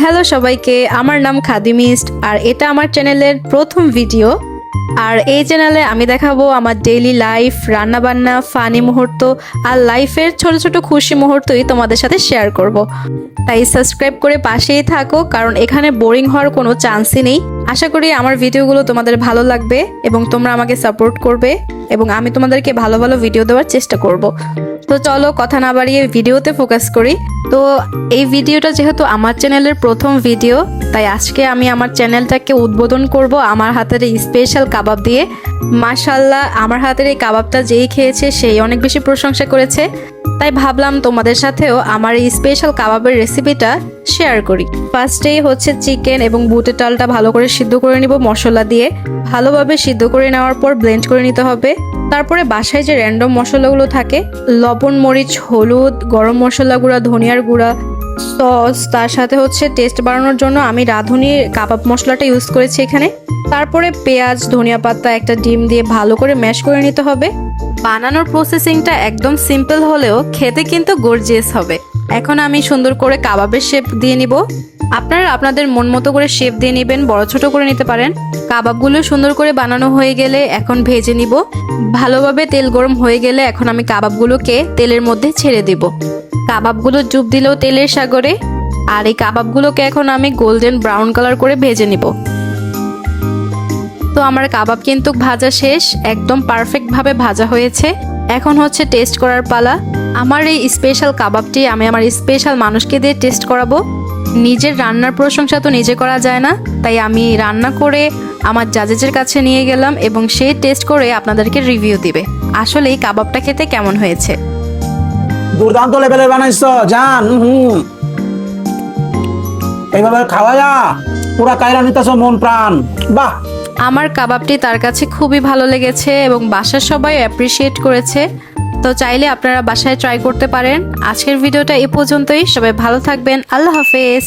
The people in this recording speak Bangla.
হ্যালো সবাইকে, আমার নাম খাদিমিস্ট আর এটা আমার চ্যানেলের প্রথম ভিডিও। আর এই চ্যানেলে আমি দেখাবো আমার ডেইলি লাইফ, রান্নাবান্না, ফানি মুহূর্ত আর লাইফের ছোট ছোট খুশি মুহূর্তই তোমাদের সাথে শেয়ার করব। তাই সাবস্ক্রাইব করে পাশেই থাকো, কারণ এখানে বোরিং হওয়ার কোনো চান্সই নেই। আশা করি আমার ভিডিওগুলো তোমাদের ভালো লাগবে এবং তোমরা আমাকে সাপোর্ট করবে এবং আমি তোমাদেরকে ভালো ভালো ভিডিও দেওয়ার চেষ্টা করব। তো চলো কথা না বাড়িয়ে ভিডিওতে ফোকাস করি। তো এই ভিডিওটা যেহেতু আমার চ্যানেলের প্রথম ভিডিও, তাই আজকে আমি আমার চ্যানেলটাকে উদ্বোধন করব আমার হাতের এই স্পেশাল কাবাব দিয়ে। মাশাআল্লাহ, আমার হাতের এই কাবাবটা যেই খেয়েছে সেই অনেক বেশি প্রশংসা করেছে। তাই ভাবলাম তোমাদের সাথেও আমার এই স্পেশাল কাবাবের রেসিপিটা শেয়ার করি। ফার্স্টেই হচ্ছে চিকেন এবং বুটের ডালটা ভালো করে সিদ্ধ করে নিব মশলা দিয়ে। ভালোভাবে সিদ্ধ করে নেওয়ার পর ব্লেন্ড করে নিতে হবে। তারপরে বাসায় যে র্যান্ডম মশলাগুলো থাকে, লবণ, মরিচ, হলুদ, গরম মশলা গুঁড়া, ধনিয়ার গুঁড়া, সস, তার সাথে হচ্ছে টেস্ট বাড়ানোর জন্য আমি রাঁধুনির কাবাব মশলাটা ইউজ করেছি এখানে। তারপরে পেঁয়াজ, ধনিয়া পাতা, একটা ডিম দিয়ে ভালো করে ম্যাশ করে নিতে হবে। বানানোর প্রসেসিংটা একদম সিম্পল হলেও খেতে কিন্তু গর্জিয়াস হবে। এখন আমি সুন্দর করে কাবাবের শেপ দিয়ে নিব। আপনারা আপনাদের মন মতো করে শেপ দিয়ে নেবেন, বড় ছোট করে নিতে পারেন। কাবাবগুলো সুন্দর করে বানানো হয়ে গেলে এখন ভেজে নিব। ভালোভাবে তেল গরম হয়ে গেলে এখন আমি কাবাবগুলোকে তেলের মধ্যে ছেড়ে দিব। কাবাবগুলো ডুব দিলেও তেলের সাগরে। আর এই কাবাবগুলোকে এখন আমি গোল্ডেন ব্রাউন কালার করে ভেজে নিব। তো আমার কাবাব কিন্তু ভাজা শেষ, একদম পারফেক্ট ভাবে ভাজা হয়েছে। এখন হচ্ছে টেস্ট করার পালা। আমার এই স্পেশাল কাবাবটি আমি আমার স্পেশাল মানুষকে দিয়ে টেস্ট করাবো। নিজের রান্নার প্রশংসা তো নিজে করা যায় না, তাই আমি রান্না করে আমার জাজেজের কাছে নিয়ে গেলাম এবং সে টেস্ট করে আপনাদেরকে রিভিউ দিবে আসলে এই কাবাবটা খেতে কেমন হয়েছে। দুর্দান্ত লেভেলের বানাইছো জান। এইভাবে খাওয়া যা পুরা কায়রা নিতেছ মন প্রাণ। বাহ, আমার কাবাবটি তার কাছে খুবই ভালো লেগেছে এবং বাসার সবাই অ্যাপ্রিসিয়েট করেছে। তো চাইলে আপনারা বাসায় ট্রাই করতে পারেন। আজকের ভিডিওটা এ পর্যন্তই। সবাই ভালো থাকবেন। আল্লাহ হাফেজ।